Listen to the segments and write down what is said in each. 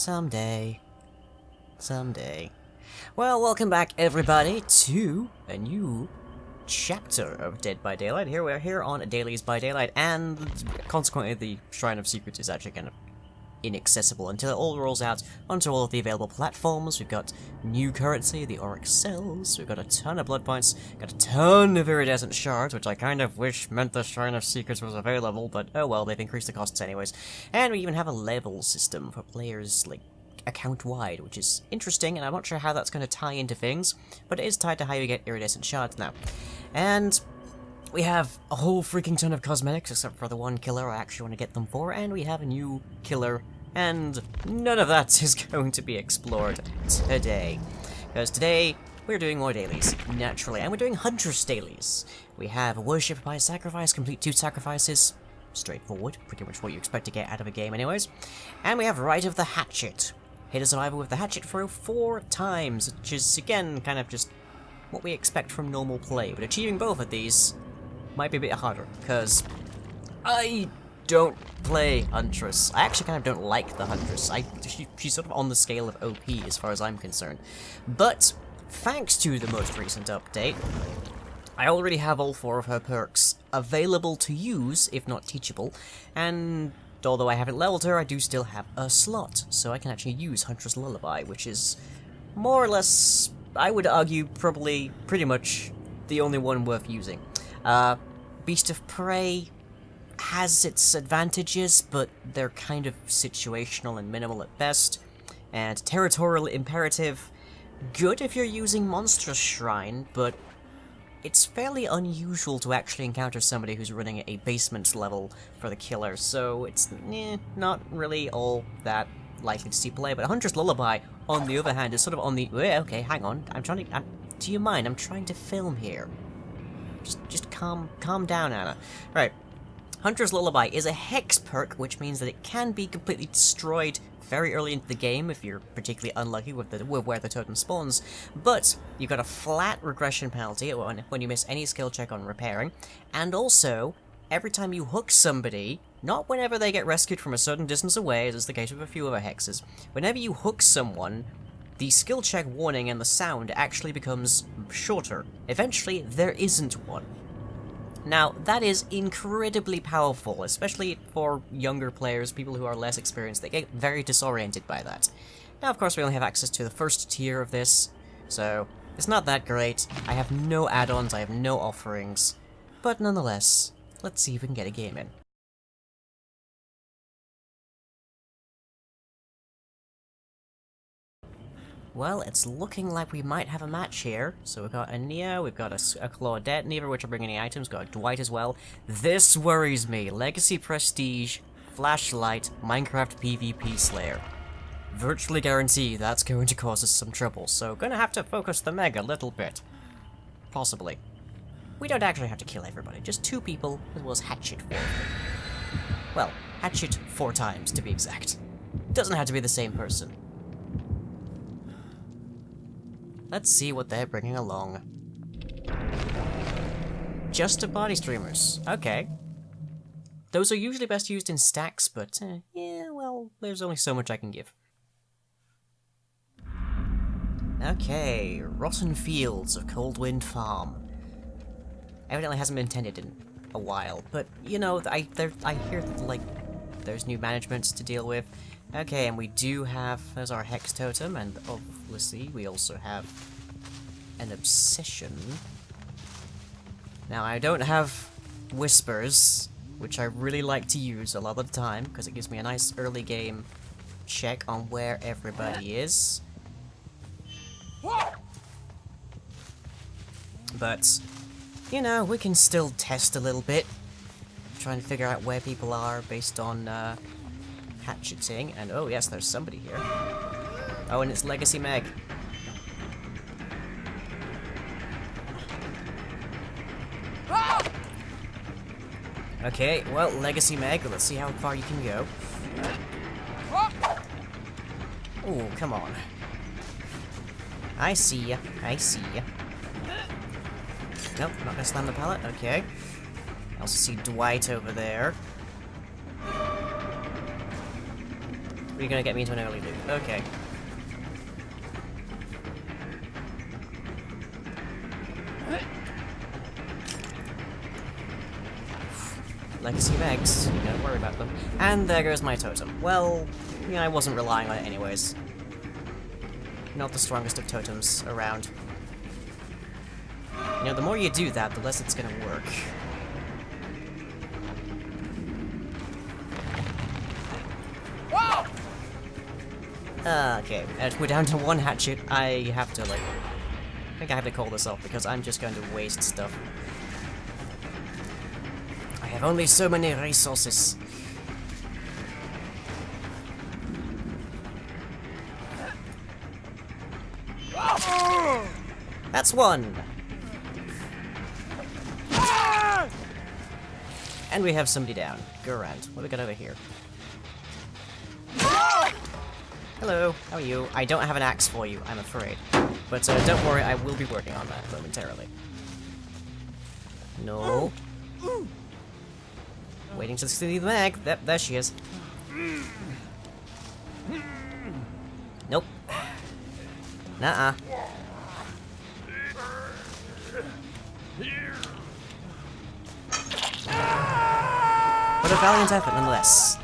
Someday. Someday. Well, welcome back everybody to a new chapter of Dead by Daylight. Here we're here on Dailies by Daylight, and consequently the Shrine of Secrets is actually kind of inaccessible until it all rolls out onto all of the available platforms. We've got new currency, the Oryx cells, we've got a ton of blood points, got a ton of iridescent shards, which I kind of wish meant the Shrine of Secrets was available, but oh well, they've increased the costs anyways. And we even have a level system for players, like, account-wide, which is interesting, and I'm not sure how that's going to tie into things, but it is tied to how you get iridescent shards now. And we have a whole freaking ton of cosmetics, except for the one killer I actually want to get them for, and we have a new killer, and none of that is going to be explored today. Because today, we're doing more dailies, naturally, and we're doing Huntress dailies. We have Worship by Sacrifice, complete 2 sacrifices, straightforward, pretty much what you expect to get out of a game anyways. And we have Rite of the Hatchet. Hit a survivor with the hatchet throw 4 times, which is, again, kind of just what we expect from normal play, but achieving both of these might be a bit harder, because I don't play Huntress. I actually kind of don't like the Huntress. She's sort of on the scale of OP as far as I'm concerned. But, thanks to the most recent update, I already have all 4 of her perks available to use, if not teachable, and although I haven't leveled her, I do still have a slot, so I can actually use Huntress Lullaby, which is more or less, I would argue, probably pretty much the only one worth using. Beast of Prey has its advantages, but they're kind of situational and minimal at best. And Territorial Imperative, good if you're using Monstrous Shrine, but it's fairly unusual to actually encounter somebody who's running a basement level for the killer, so it's not really all that likely to see play. But Huntress Lullaby, on the other hand, is sort of on the... okay, hang on. Do you mind? I'm trying to film here. Just calm down, Anna. Right. Huntress Lullaby is a hex perk, which means that it can be completely destroyed very early into the game if you're particularly unlucky with where the totem spawns, but you've got a flat regression penalty when you miss any skill check on repairing, and also, every time you hook somebody, not whenever they get rescued from a certain distance away, as is the case with a few other hexes, whenever you hook someone, the skill check warning and the sound actually becomes shorter. Eventually, there isn't one. Now, that is incredibly powerful, especially for younger players, people who are less experienced. They get very disoriented by that. Now, of course, we only have access to the first tier of this, so it's not that great. I have no add-ons, I have no offerings, but nonetheless, let's see if we can get a game in. Well, it's looking like we might have a match here. So we've got a Nia, we've got a Claudette, neither of which are bringing any items, got a Dwight as well. This worries me. Legacy Prestige, Flashlight, Minecraft PvP Slayer. Virtually guarantee that's going to cause us some trouble, so gonna have to focus the Meg a little bit. Possibly. We don't actually have to kill everybody, just 2 people, as well as Hatchet 4 of them. Well, Hatchet 4 times, to be exact. Doesn't have to be the same person. Let's see what they're bringing along. Just a body streamers. Okay. Those are usually best used in stacks, but, yeah, well, there's only so much I can give. Okay, Rotten Fields of Coldwind Farm. Evidently hasn't been tended in a while, but, you know, I hear that, like, there's new managements to deal with. Okay, and we do have, there's our Hex Totem, and obviously we also have an Obsession. Now, I don't have Whispers, which I really like to use a lot of the time, because it gives me a nice early game check on where everybody is. But, you know, we can still test a little bit, trying to figure out where people are based on, hatcheting, and oh yes, there's somebody here. Oh, and it's Legacy Meg. Okay, well, Legacy Meg, let's see how far you can go. Oh, come on. I see ya, I see ya. Nope, not gonna slam the pallet, okay. I also see Dwight over there. You're gonna get me into an early loop. Okay. Legacy of eggs, you don't worry about them. And there goes my totem. Well, I wasn't relying on it anyways. Not the strongest of totems around. The more you do that, the less it's gonna work. Okay, we're down to one hatchet. I have to, I think I have to call this off because I'm just going to waste stuff. I have only so many resources. That's one! And we have somebody down. Go around. What do we got over here? Hello, how are you? I don't have an axe for you, I'm afraid. But don't worry, I will be working on that momentarily. No. Waiting to see the mag. There she is. Nope. Nuh-uh. But a valiant effort, nonetheless.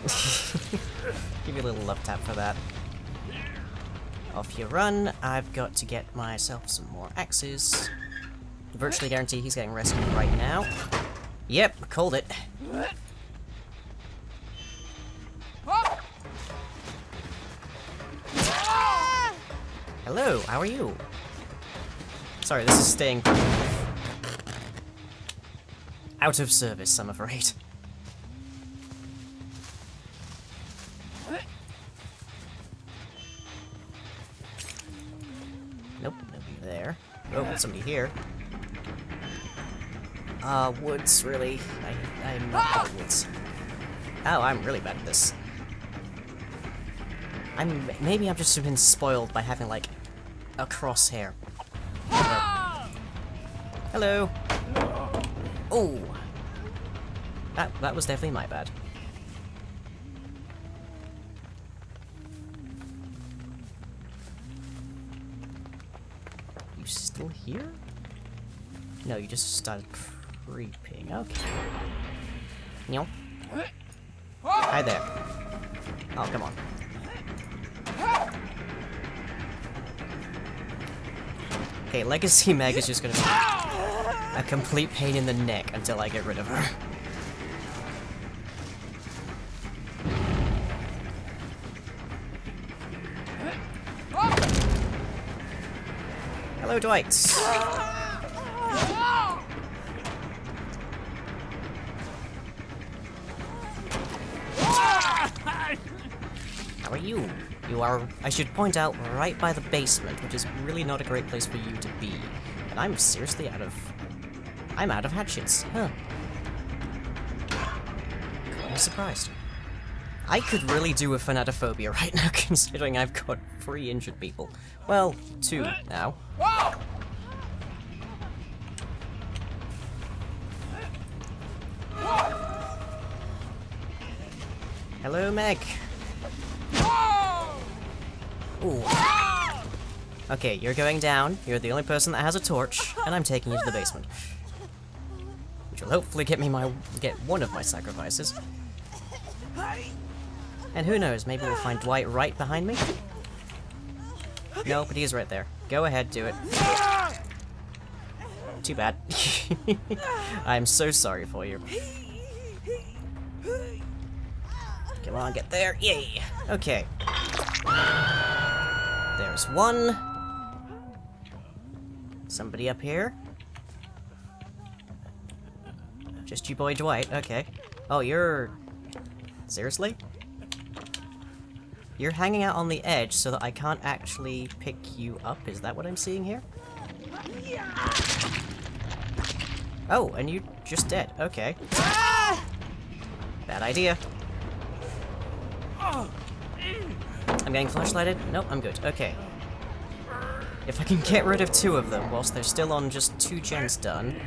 Give you a little love tap for that. Off you run. I've got to get myself some more axes. Virtually guarantee he's getting rescued right now. Yep, called it. Hello, how are you? Sorry, this is staying out of service, I'm afraid. Nope, nobody there. Oh, there's somebody here. Woods, really? I'm not good at woods. Oh, I'm really bad at this. Maybe I've just been spoiled by having, a crosshair. Hello! Oh! That was definitely my bad. You still here? No, you just started creeping. Okay. No. Hi there. Oh, come on. Okay, Legacy Meg is just gonna be a complete pain in the neck until I get rid of her. Hello, Dwight. How are you? You are, I should point out, right by the basement, which is really not a great place for you to be. And I'm seriously I'm out of hatchets. Huh. I'm surprised. I could really do with Fanatophobia right now, considering I've got 3 injured people. Well, 2 now. Hello, Meg. Ooh. Okay, you're going down. You're the only person that has a torch, and I'm taking you to the basement. Which will hopefully get one of my sacrifices. And who knows, maybe we'll find Dwight right behind me? No, but he is right there. Go ahead, do it. Too bad. I'm so sorry for you. Come on, get there. Yay! Okay. There's one. Somebody up here. Just you boy Dwight, okay. Oh, you're... Seriously? You're hanging out on the edge so that I can't actually pick you up? Is that what I'm seeing here? Oh, and you're just dead. Okay. Bad idea. I'm getting flashlighted? Nope, I'm good. Okay. If I can get rid of 2 of them whilst they're still on just 2 gens done,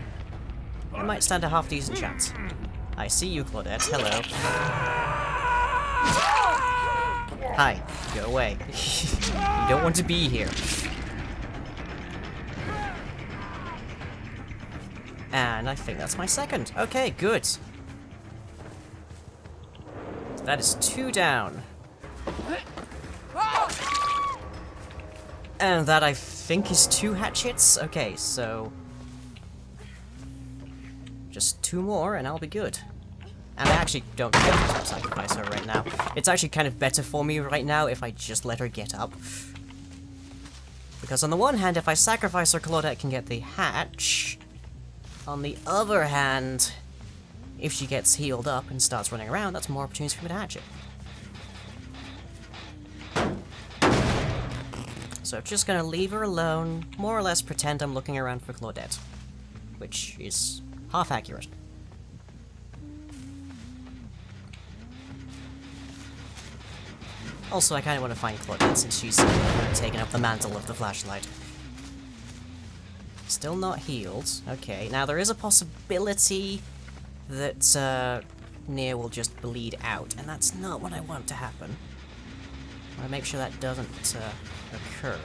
I might stand a half-decent chance. I see you, Claudette. Hello. Hi. Go away. You don't want to be here. And I think that's my second. Okay, good. So that is 2 down. And that, I think, is 2 hatchets. Okay, so... just 2 more, and I'll be good. And I actually don't get to sacrifice her right now. It's actually kind of better for me right now if I just let her get up. Because on the one hand, if I sacrifice her, Claudette can get the hatch. On the other hand, if she gets healed up and starts running around, that's more opportunities for me to hatch it. So I'm just gonna leave her alone, more or less pretend I'm looking around for Claudette. Which is half accurate. Also, I kind of want to find Claudette since she's taken up the mantle of the flashlight. Still not healed. Okay, now there is a possibility that Nia will just bleed out, and that's not what I want to happen. I want to make sure that doesn't occur.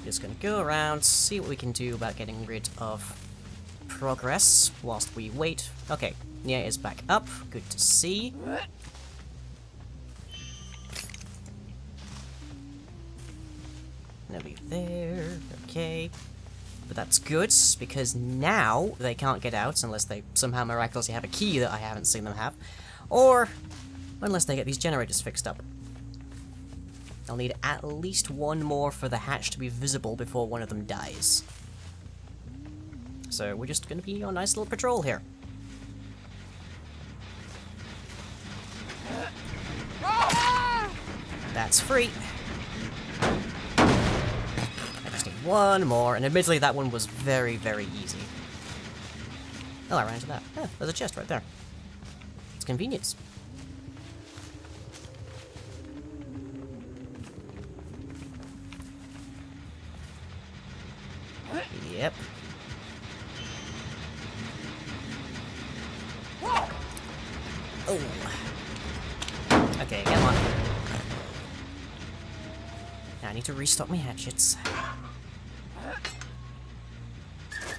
Just gonna go around, see what we can do about getting rid of progress whilst we wait. Okay, Nia is back up. Good to see. Nobody there. Okay. But that's good, because now they can't get out unless they somehow miraculously have a key that I haven't seen them have. Or unless they get these generators fixed up. I'll need at least 1 more for the hatch to be visible before one of them dies. So we're just gonna be on a nice little patrol here. That's free. I just need 1 more, and admittedly that one was very, very easy. Oh, I ran into that. Yeah, there's a chest right there. It's convenience. Yep. Oh. Okay, come on. Now I need to restock my hatchets.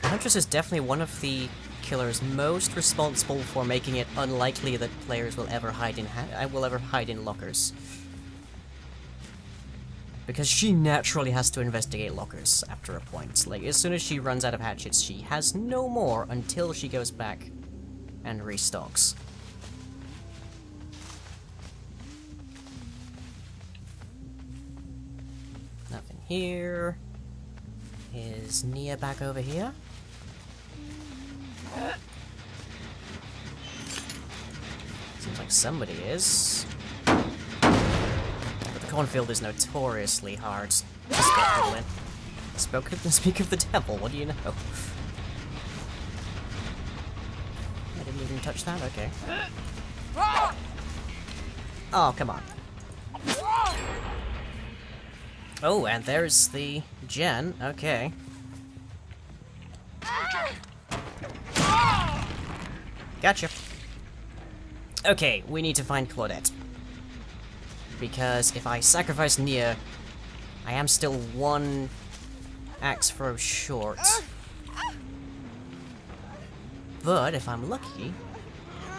Huntress is definitely one of the killers most responsible for making it unlikely that players will ever hide in lockers. Because she naturally has to investigate lockers after a point. Like, as soon as she runs out of hatchets, she has no more until she goes back and restocks. Nothing here. Is Nia back over here? Seems like somebody is. But the cornfield is notoriously hard to spot people in. Speak of the devil, what do you know? I didn't even touch that, okay. Oh, come on. Oh, and there's the gen, okay. Gotcha. Okay, we need to find Claudette. Because if I sacrifice Nia, I am still 1 axe throw short. But if I'm lucky,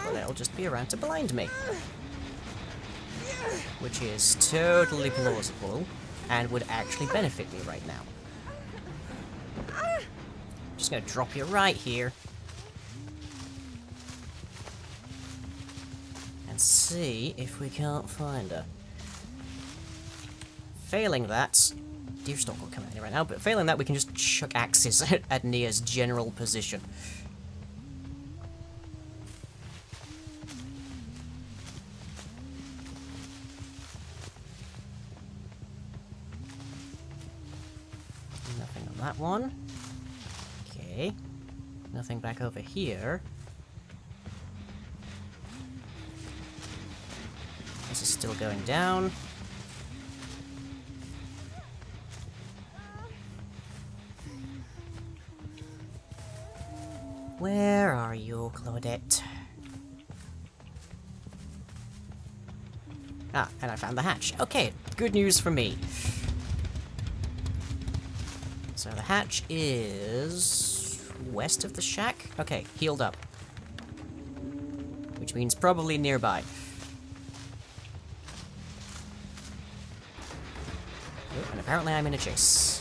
Claudette will just be around to blind me. Which is totally plausible, and would actually benefit me right now. Just gonna drop you right here. And see if we can't find her. Failing that, Deerstalk will come in right now, but failing that we can just chuck axes at Nia's general position. Nothing on that one. Okay. Nothing back over here. This is still going down. Where are you, Claudette? Ah, and I found the hatch. Okay, good news for me. So the hatch is west of the shack? Okay, healed up. Which means probably nearby. Oh, and apparently I'm in a chase.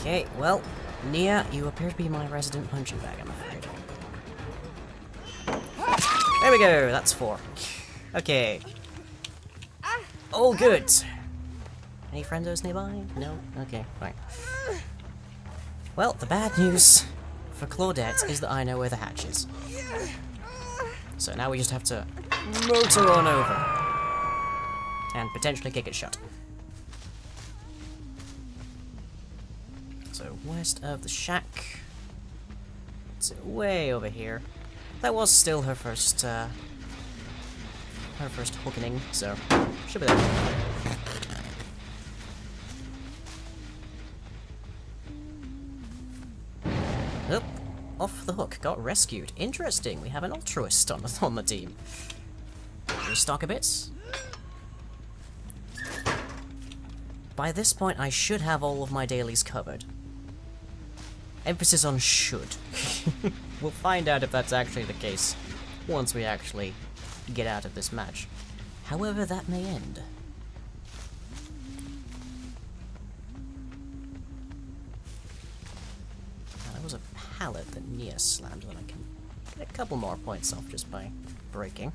Okay, well, Nia, you appear to be my resident punching bag, I'm afraid. There we go, that's 4. Okay. All good. Any friendos nearby? No? Okay, fine. Well, the bad news for Claudette is that I know where the hatch is. So now we just have to motor on over. And potentially kick it shut. So, west of the shack. It's way over here. That was still her first hookening, so should be there. Oh, off the hook, got rescued. Interesting, we have an altruist on the team. Restock a bit. By this point, I should have all of my dailies covered. Emphasis on should. We'll find out if that's actually the case once we actually get out of this match. However that may end. Now, there was a pallet that Nia slammed that I can get a couple more points off just by breaking.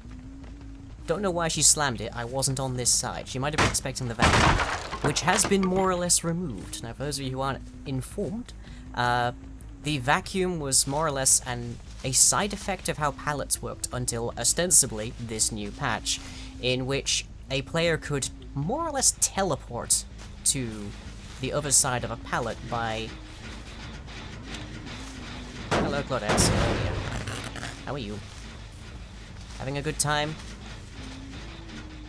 Don't know why she slammed it, I wasn't on this side. She might have been expecting the vacuum, which has been more or less removed. Now, for those of you who aren't informed, the vacuum was more or less a side effect of how pallets worked until, ostensibly, this new patch, in which a player could more or less teleport to the other side of a pallet by... Hello, Claudette. How are you? Having a good time?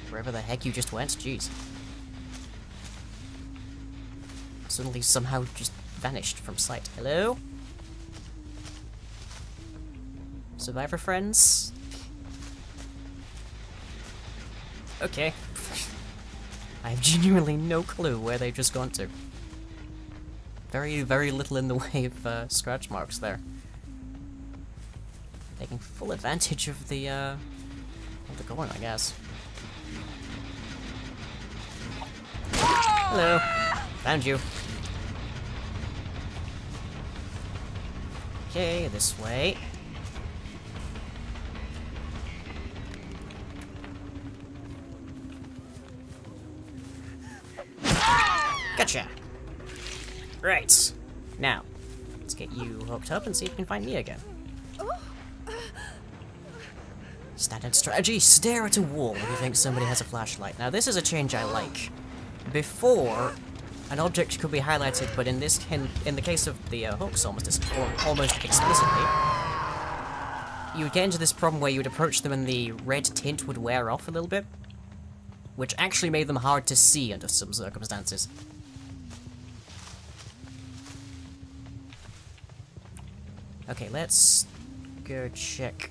Wherever the heck you just went? Jeez. Suddenly somehow just vanished from sight. Hello? Survivor friends? Okay. I have genuinely no clue where they've just gone to. Very, very little in the way of scratch marks there. Taking full advantage of the corn, I guess. Hello. Found you. Okay, this way. Gotcha! Right. Now, let's get you hooked up and see if we can find me again. Standard strategy, stare at a wall if you think somebody has a flashlight. Now this is a change I like. Before, an object could be highlighted, but in the case of the hooks almost explicitly, you would get into this problem where you would approach them and the red tint would wear off a little bit, which actually made them hard to see under some circumstances. Okay, let's go check.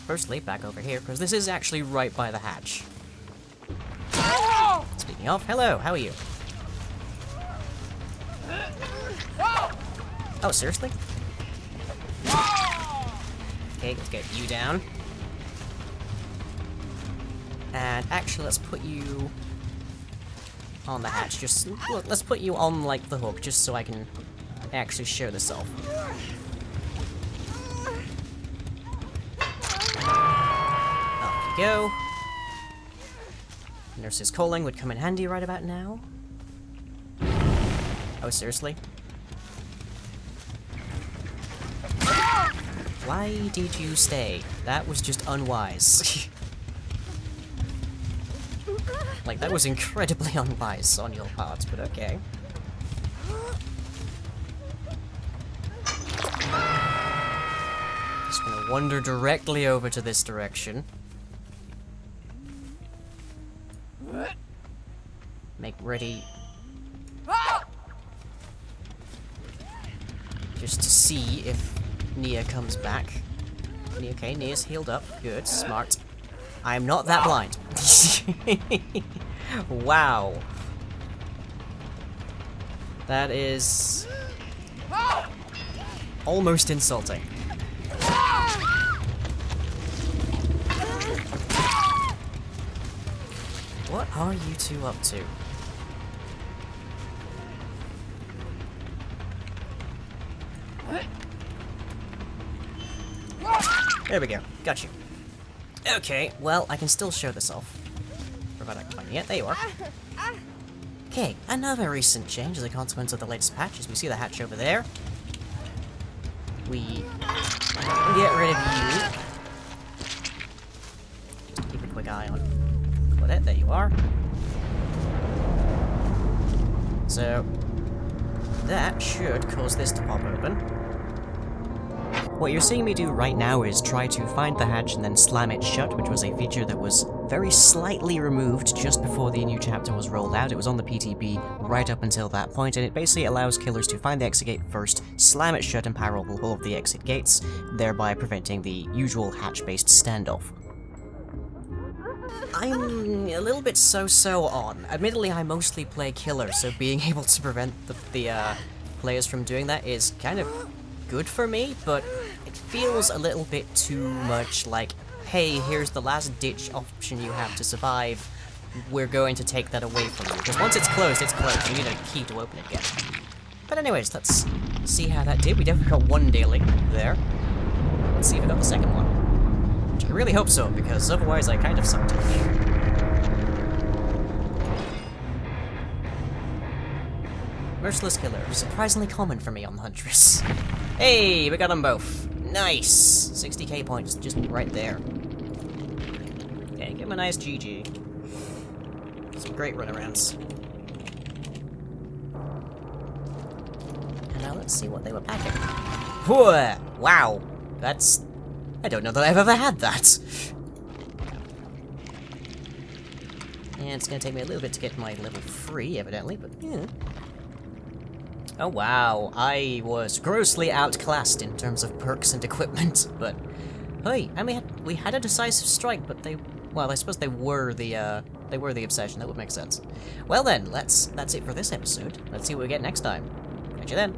Firstly, back over here, because this is actually right by the hatch. Speaking of, hello, how are you? Oh, seriously? Okay, let's get you down. And actually, let's put you on the hatch. Just look, let's put you on like the hook, just so I can actually show this off. Off you go. Nurse's calling would come in handy right about now. Oh, seriously? Why did you stay? That was just unwise. Like, that was incredibly unwise on your part, but okay. Just gonna wander directly over to this direction. Make ready. Just to see if Nia comes back. Okay, Nia's healed up. Good, smart. I'm not that blind. Wow. That is almost insulting. What are you two up to? There we go. Got you. Okay, well, I can still show this off. Provided I can find it. There you are. Okay, another recent change as a consequence of the latest patches. We see the hatch over there. We get rid of you. Just keep a quick eye on Claudette. There you are. So, that should cause this to pop open. What you're seeing me do right now is try to find the hatch and then slam it shut, which was a feature that was very slightly removed just before the new chapter was rolled out. It was on the PTB right up until that point, and it basically allows killers to find the exit gate first, slam it shut and power all of the exit gates, thereby preventing the usual hatch-based standoff. I'm a little bit so-so on. Admittedly, I mostly play killer, so being able to prevent the players from doing that is kind of good for me, but it feels a little bit too much like, hey, here's the last ditch option you have to survive, we're going to take that away from you. Because once it's closed, you need a key to open it again. But anyways, let's see how that did. We definitely got one daily there. Let's see if we got the second one. Which I really hope so, because otherwise I kind of sucked. Merciless Killer, surprisingly common for me on the Huntress. Hey, we got them both. Nice! 60k points, just right there. Okay, give him a nice GG. Some great runarounds. And now let's see what they were packing. Whoa! Wow! That's... I don't know that I've ever had that! And it's gonna take me a little bit to get my level 3, evidently, but yeah. Oh wow, I was grossly outclassed in terms of perks and equipment, but hey, I mean, we had a decisive strike, but they, well, I suppose they were the obsession. That would make sense. Well then, that's it for this episode. Let's see what we get next time. Catch you then.